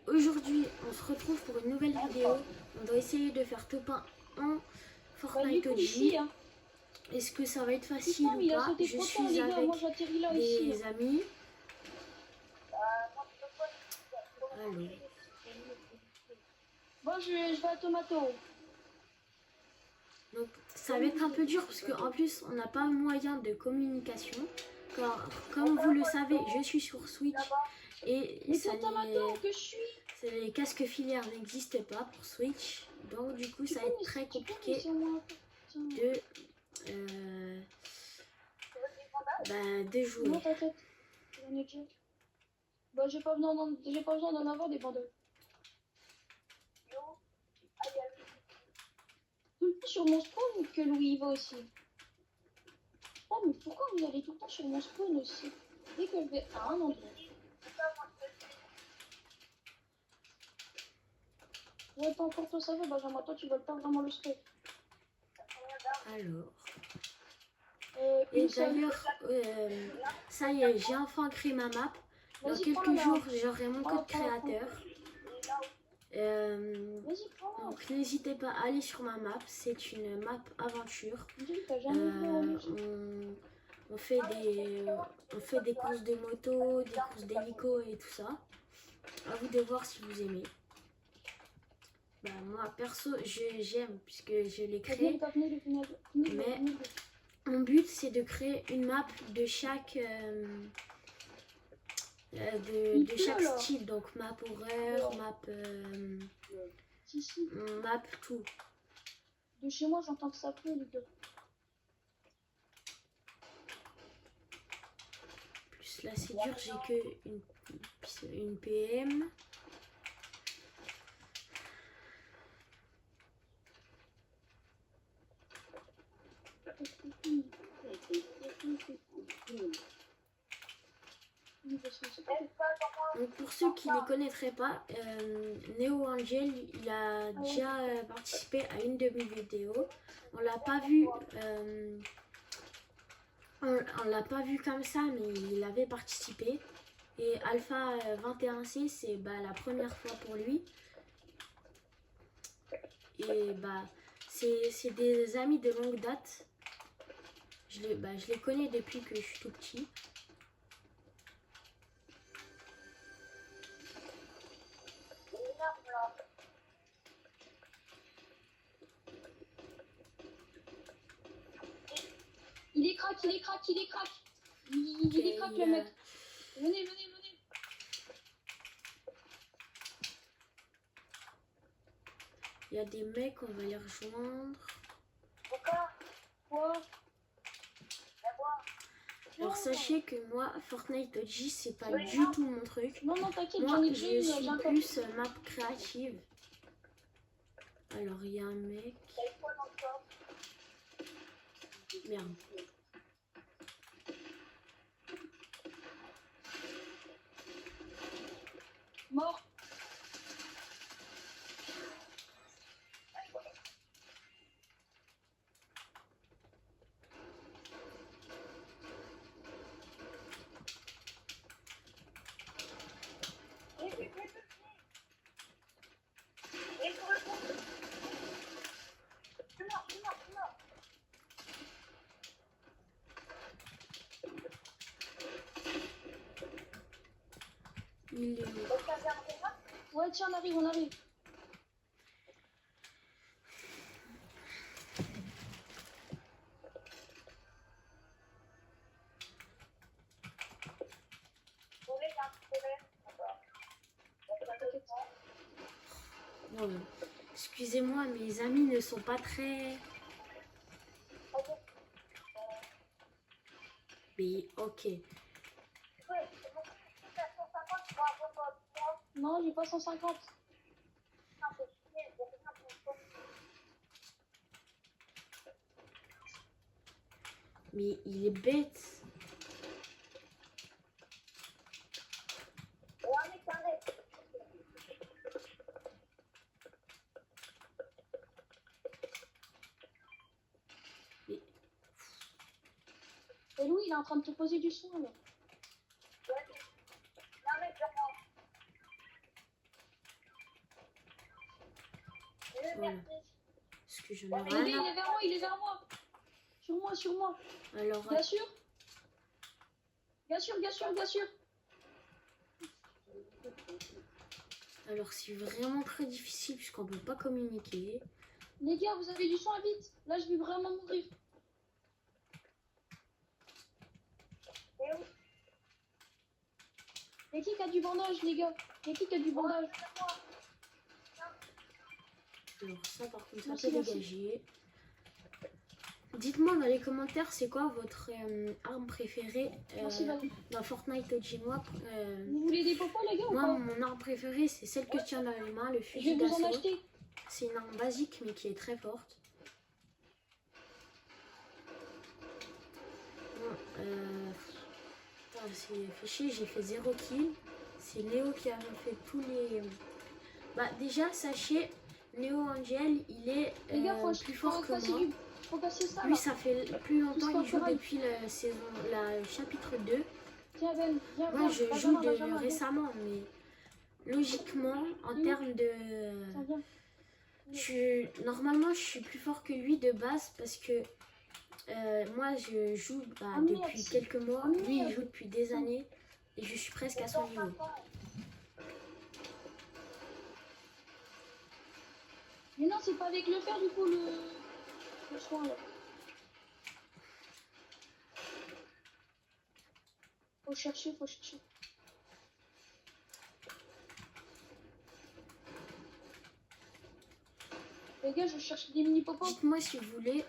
aujourd'hui, on se retrouve pour une nouvelle vidéo. On doit essayer de faire top 1 en Fortnite OG. Hein. Est-ce que ça va être facile Putain, ou il a pas? sauté Je trop tard, suis les gars. avec Moi, j'atterris là, ici. des amis. Allô. Bon, je vais à Tomato. Donc ça va être un peu dur parce qu'en plus on n'a pas moyen de communication. Car comme vous le savez, je suis sur Switch et Mais c'est Tomato que je suis. les casques filaires n'existent pas pour Switch. Donc du coup ça va être très compliqué de jouer. Non, t'inquiète. J'en ai déjà. Bah, j'ai pas besoin d'en avoir des bandeaux. Tout le temps sur mon spawn que Louis y va aussi. Oh, mais pourquoi vous allez tout le temps sur mon spawn aussi? Dès que je vais à un endroit. Ouais, pas encore toi, ça va, Benjamin. Toi, tu voles pas vraiment le spawn. Alors. Et d'ailleurs, ça y est, j'ai enfin créé ma map. Dans quelques jours, j'aurai mon code créateur. Donc n'hésitez pas à aller sur ma map, c'est une map aventure. On fait des courses de moto, des courses d'hélico et tout ça. À vous de voir si vous aimez. Bah, moi perso j'aime puisque je l'ai créé. Mais mon but c'est de créer une map de chaque style, donc map horreur, map tout. De chez moi j'entends que ça pleut les gars. Plus là c'est dur, j'ai que une PM. Donc pour ceux qui ne connaîtraient pas, Neo Angel, il a déjà participé à une de mes vidéos. On l'a pas vu, on l'a pas vu comme ça, mais il avait participé. Et Alpha 21C, c'est la première fois pour lui. Et c'est des amis de longue date. Je les connais depuis que je suis tout petit. Il est crack, il est crack, il est crack. Il est crack le mec. Venez. Il y a des mecs, on va les rejoindre. Quoi? Alors sachez que moi, Fortnite OG, c'est pas du tout mon truc. Non, t'inquiète, moi, j'en ai je suis plus map créative. Alors il y a un mec. Merde. Mort. Il est où? Ouais, tiens, on arrive. Non, excusez-moi, mes amis ne sont pas très... Mais ok. Non, j'ai pas 150. Mais il est bête. Et Louis, il est en train de te poser du son là. Voilà. Parce que j'en ai Il est rien à... vers moi, il est vers moi. Sur moi. Alors, Bien sûr. Bien sûr. alors c'est vraiment très difficile puisqu'on peut pas communiquer. Les gars, vous avez du soin vite. Là, je vais vraiment mourir. Y'a qui a du bandage, les gars? Y'a qui a du bandage? Alors ça par contre, ça Merci, peut dégager. Dites-moi dans les commentaires, c'est quoi votre arme préférée Merci, vas-y. dans Fortnite OG. Vous voulez des popos, les gars, ou Moi, pas? mon arme préférée, c'est celle que je tiens dans les mains, le Je fusil vais vous en d'assaut. acheter. C'est une arme basique mais qui est très forte. Bon, putain, c'est fait chier, j'ai fait 0 kill. C'est Léo qui a fait tous les... Bah déjà, sachez, Léo Angel, il est Les gars, plus fort que casser moi. faut casser ça, Lui, là. ça fait plus longtemps, il joue Corail. depuis la saison, la chapitre 2. Tiens, Ben, viens, Moi, je joue Benjamin, récemment, mais logiquement, en termes de... viens. Normalement, je suis plus fort que lui de base parce que moi, je joue Ah, merde. depuis quelques mois. Ah, merde. Lui, il joue depuis des années et je suis presque à son niveau. Mais non, c'est pas avec le fer, du coup, le soin, là. Faut chercher. Les gars, je cherche des mini popos. Dites-moi si vous voulez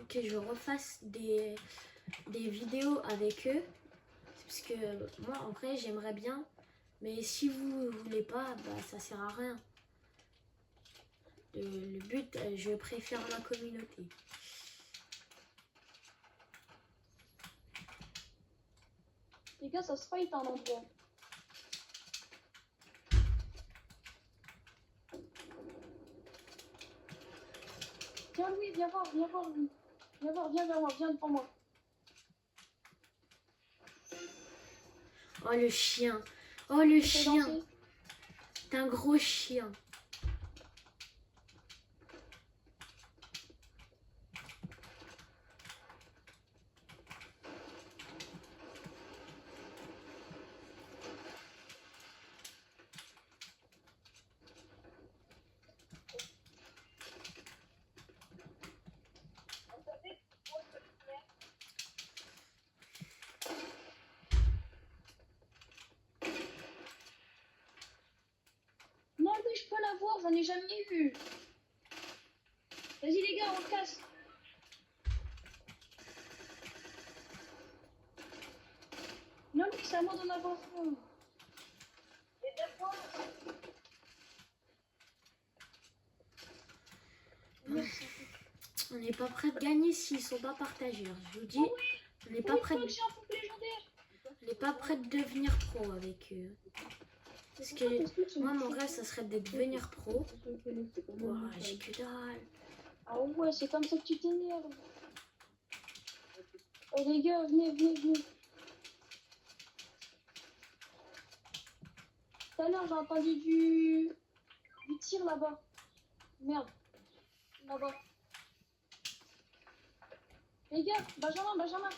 que je refasse des vidéos avec eux. Parce que moi, en vrai, j'aimerais bien. Mais si vous voulez pas, bah, ça sert à rien. Le but, je préfère la communauté. Les gars, ça se fight un endroit. Tiens, Louis, viens voir, Louis. Viens vers moi, viens devant moi. Oh, le chien. Oh, le Fais chien. danser. C'est un gros chien. Non, Louis, je peux l'avoir, j'en ai jamais vu. Vas-y, les gars, on le casse. Non, Louis, c'est à moi d'en avoir un. Merci. On n'est pas prêt de gagner s'ils sont pas partagés. Je vous dis, on n'est pas prêt de... J'ai un pouple légendaire. On n'est pas prêt de devenir pro avec eux. Parce que moi, mon rêve, ça serait de devenir pro. Ouah, j'ai que dalle. Ah ouais, c'est comme ça que tu t'énerves. Oh les gars, venez. Tout à l'heure, j'ai entendu du tir là-bas. Merde. Là-bas. Les gars, Benjamin.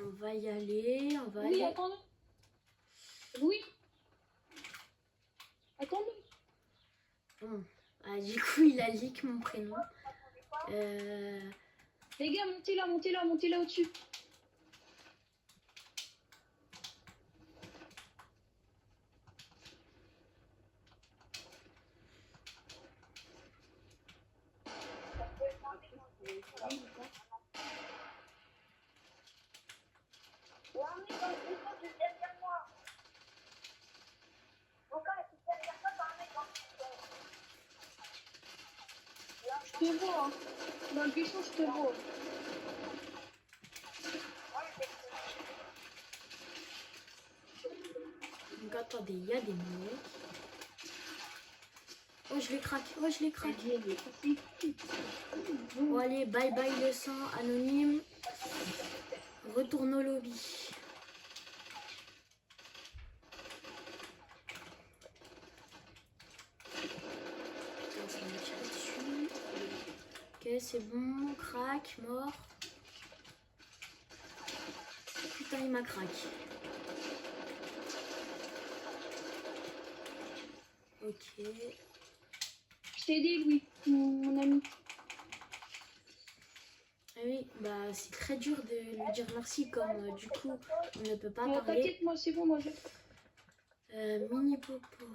On va y aller, on va Oui, aller. attends-le. Louis. Attends-le. Bon. Ah, du coup, il a leak mon prénom. Les gars, montez là au-dessus. Je te vois, hein. Dans le buisson, je te vois. Donc attendez, il y a des mecs. Oh, je les craque. Bon, allez, bye bye le sang, anonyme. Retourne au lobby. Ok, c'est bon. Crac, mort. Putain, il m'a crack. Ok. Je t'ai aidé, Louis, mon ami. Ah oui, bah c'est très dur de lui dire merci comme du coup on ne peut pas parler. T'inquiète, moi, c'est bon, moi, je... Mini popo.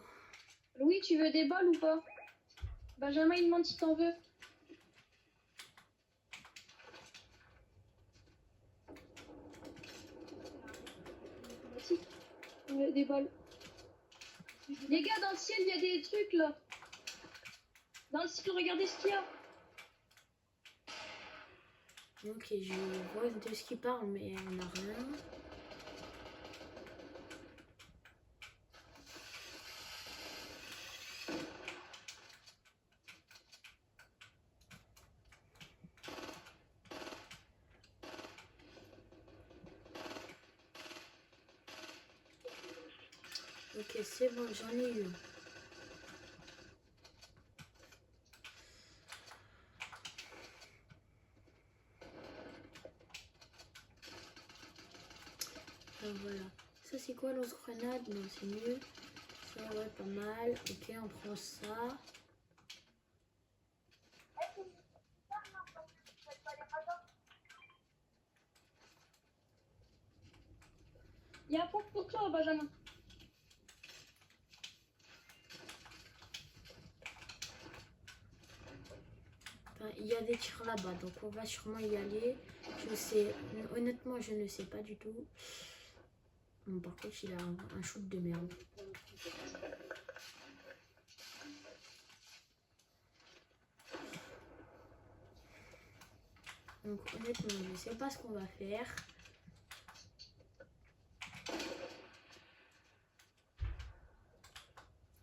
Louis, tu veux des balles ou pas? Benjamin, il demande si t'en veux. Si, des balles. Les gars, dans le ciel, il y a des trucs, là. Dans le ciel, regardez ce qu'il y a. Ok, je vois de ce qu'il parle, mais on n'a rien. Ok, c'est bon, j'en ai eu. Voilà. Ça, c'est quoi, lance-grenade? Non, c'est mieux. Ça, ouais, pas mal. Ok, on prend ça. Il y a un pompe pour toi, Benjamin. Enfin, il y a des tirs là-bas, donc on va sûrement y aller. Je sais, honnêtement, je ne sais pas du tout. Bon, par contre, il a un shoot de merde. Donc honnêtement, je ne sais pas ce qu'on va faire.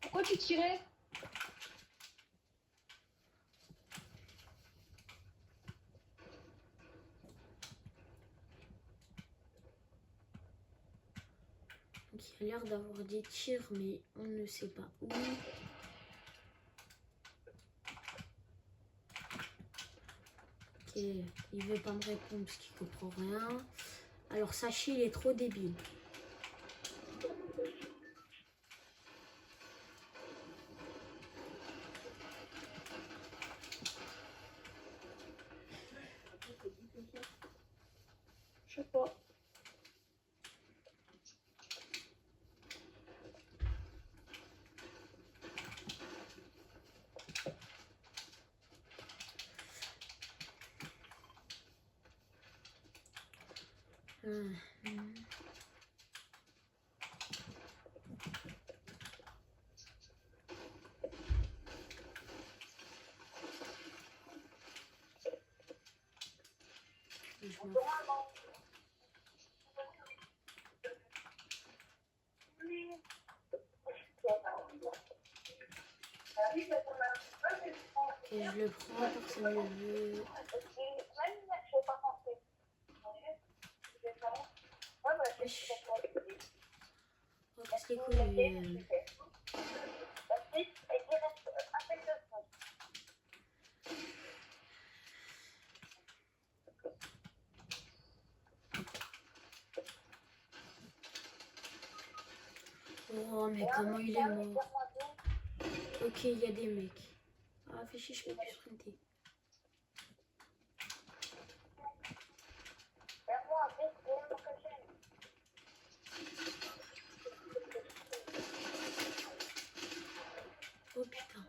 Pourquoi tu tirais? Donc il y a l'air d'avoir des tirs, mais on ne sait pas où. Ok, il veut pas me répondre parce qu'il comprend rien. Alors sachez, il est trop débile. Je sais pas. Hum. Je m'en fous. Et je le prends, personne ne le veut. Wesh. Oh, casse les couilles. Oh, mais comment il est mort. Ok, il y a des mecs. Ah, fais chier, je peux plus sprinter. Oh putain.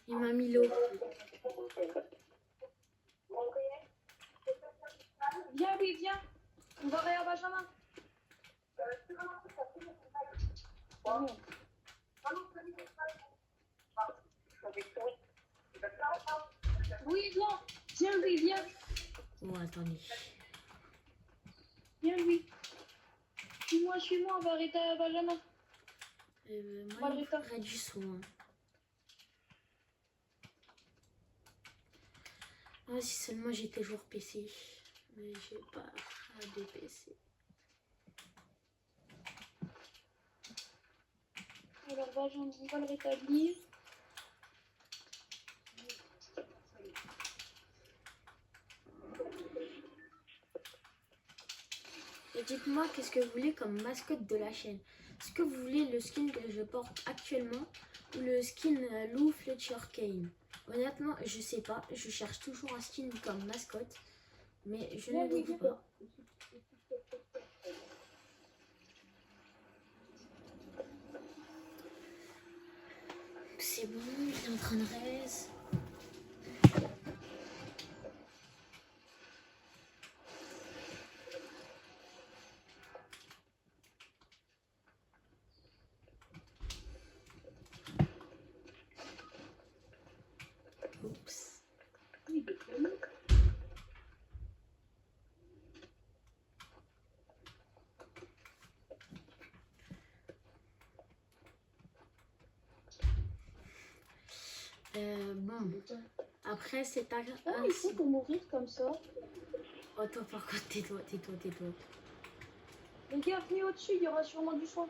Il m'a mis l'eau. Viens, oui, viens. On va aller à Benjamin. Oh, non. Oui, viens. Viens, Louis, viens. Oh, attendez. Viens, Louis. Suis-moi, on va arrêter à Benjamin. Moi, il me faudrait du soin. Ah, si seulement j'étais joueur PC. Mais j'ai pas de PC. Alors, on va le rétablir. Et dites-moi qu'est-ce que vous voulez comme mascotte de la chaîne. Est-ce que vous voulez le skin que je porte actuellement ou le skin Lou Fletcher Kane? Honnêtement, je sais pas. Je cherche toujours un skin comme mascotte, mais je ne le trouve pas. C'est bon, il est en train de raise. Oups. Bon, après c'est pas Ah, il faut pour mourir comme ça. Oh, toi par contre, tais-toi. Les gars, venez au-dessus, il y aura sûrement du soin.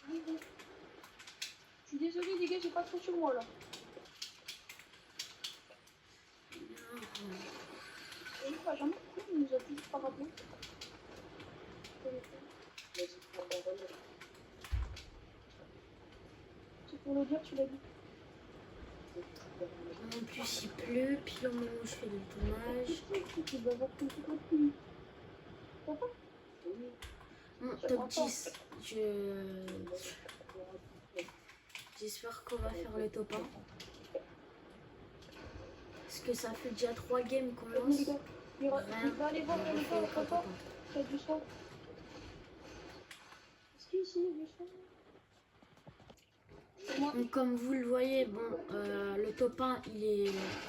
Je suis désolée, les gars, j'ai pas trop sur moi là. Il va jamais, il nous a toujours pas rappelé. C'est pour le dire, tu l'as dit. En plus il pleut, puis au moment où je fais le tournage. Tu dois avoir ton petit peu. Pourquoi? Bon, top 10, j'espère qu'on va faire le top 1. Parce que ça fait déjà 3 games qu'on lance. Les gars, il va aller voir le temps, le temps. Il y a du soin. Est-ce qu'ici il y a du soin? Donc, comme vous le voyez, bon, le top 1,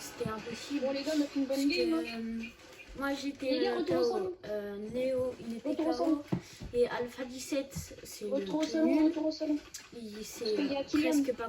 c'était impossible. Bon les gars, on a fait une bonne game. Moi Les j'étais gars, retour au KO, salon. Néo il était Retour au salon. KO et Alpha 17 c'est le Retour au plus salon, nul. retour au salon. Il Parce s'est qu'il y a Kylian. presque pas